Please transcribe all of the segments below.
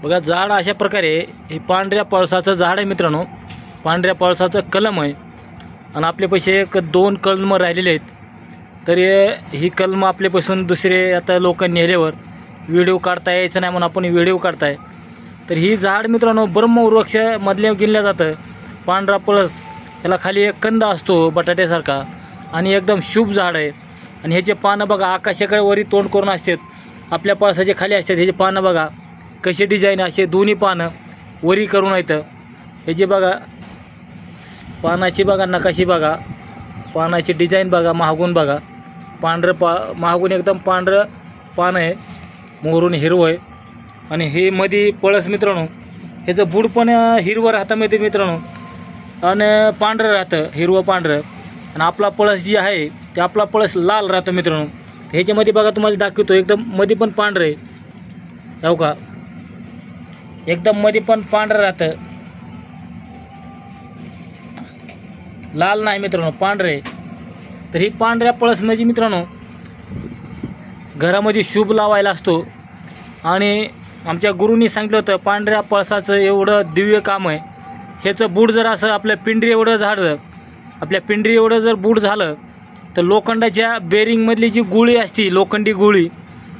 बघा झाड अशा प्रकारे हे पांढऱ्या पळसाचं झाड आहे मित्रांनो, पांढऱ्या पळसाचं कलम आहे आणि आपल्यापाशी एक 2 कलम राहिलेले आहेत. तर ही कलम आपल्यापासून दुसरे आता लोक नेल्यावर व्हिडिओ काढता यायचं नाही म्हणून आपण व्हिडिओ काढताय. तर ही झाड मित्रांनो ब्रह्मवृक्ष मधल्या गिनलं जातं. पांढरा पळस याला खाली एक कंद असतो बटाट्यासारखा आणि एकदम शुभ झाड आहे. आणि ह्याचे पानं बघा आकाशाकडे वरी तोंड करून असतात, आपल्या पळसाचे खाली असतात. ह्याचे पानं बघा कसे डिझाईन, असे दोन्ही पानं वरी करून येतं. ह्याची बघा पानाची बघा नकाशी बघा, पानाची डिझाईन बघा, महागून बघा, पांढरं महागून एकदम पांढरं पान आहे, मोहरून हिरवं आहे. आणि हे मध्ये पळस मित्रांनो ह्याचं बुड पण हिरवं राहतं मध्ये मित्रांनो आणि पांढरं राहतं, हिरवं पांढरं. आणि आपला पळस जी आहे ते आपला पळस लाल राहतो मित्रांनो. ह्याच्यामध्ये बघा तुम्हाला दाखवतो एकदम मध्ये पण पांढरं आहे, हो का, एकदम मध्ये पण पांढरं राहतं, लाल नाही मित्रांनो, पांढरं आहे. तर ही पांढऱ्या पळस म्हणजे मित्रांनो घरामध्ये शुभ लावायला असतो. आणि आमच्या गुरूंनी सांगितलं होतं पांढऱ्या पळसाचं एवढं दिव्य काम आहे. ह्याचं बूड जर असं आपल्या पिंडरी एवढं झालं, आपल्या पिंडरी एवढं जर बूड झालं तर लोखंडाच्या बेरिंगमधली जी गुळी असती, लोखंडी गुळी,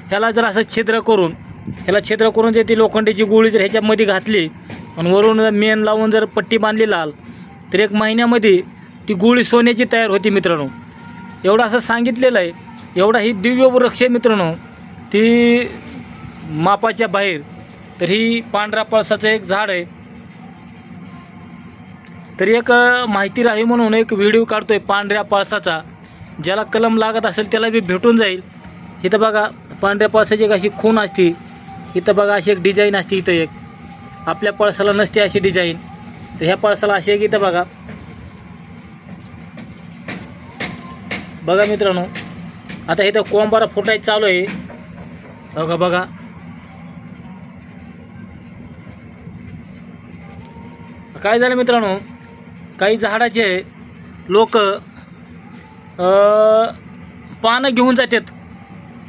ह्याला जर असं छिद्र करून ती लोखंडीची गुळी जर ह्याच्यामध्ये घातली आणि वरून मेन लावून जर पट्टी बांधली लाल, तर 1 महिन्यामध्ये ती गुळी सोन्याची तयार होती मित्रांनो. एवढं असं सांगितलेलं आहे. एवढा ही दिव्य वृक्ष मित्रांनो, ती मापाच्या बाहेर. तर ही पांढऱ्या पळसाचं एक झाड आहे. तर एक माहिती राहावी म्हणून एक व्हिडिओ काढतोय पांढऱ्या पळसाचा. ज्याला कलम लागत असेल त्याला बी भेटून जाईल. इथं बघा पांढऱ्या पळसाची एक अशी खून असती, इथं बघा अशी एक डिझाईन असते, इथं एक आपल्या पळसाला नसते अशी डिझाईन. तर ह्या पळसाला अशी एक इथं बघा, बघा मित्रांनो. आता इथं कोंबारा फुटायचं चालू आहे, बघा बघा. काय झालं मित्रांनो, काही झाडाचे लोक पानं घेऊन जातात.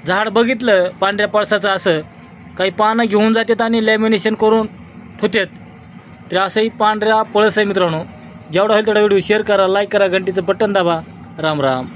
झाड बघितलं पांढऱ्या पळसाचं असं, काही पानं घेऊन जातात आणि लॅमिनेशन करून ठेवतात. तर असंही पांढऱ्या पळस आहे मित्रांनो. जेवढा होईल तेवढा व्हिडिओ शेअर करा, लाईक करा, घंटीचं बटन दाबा. राम राम.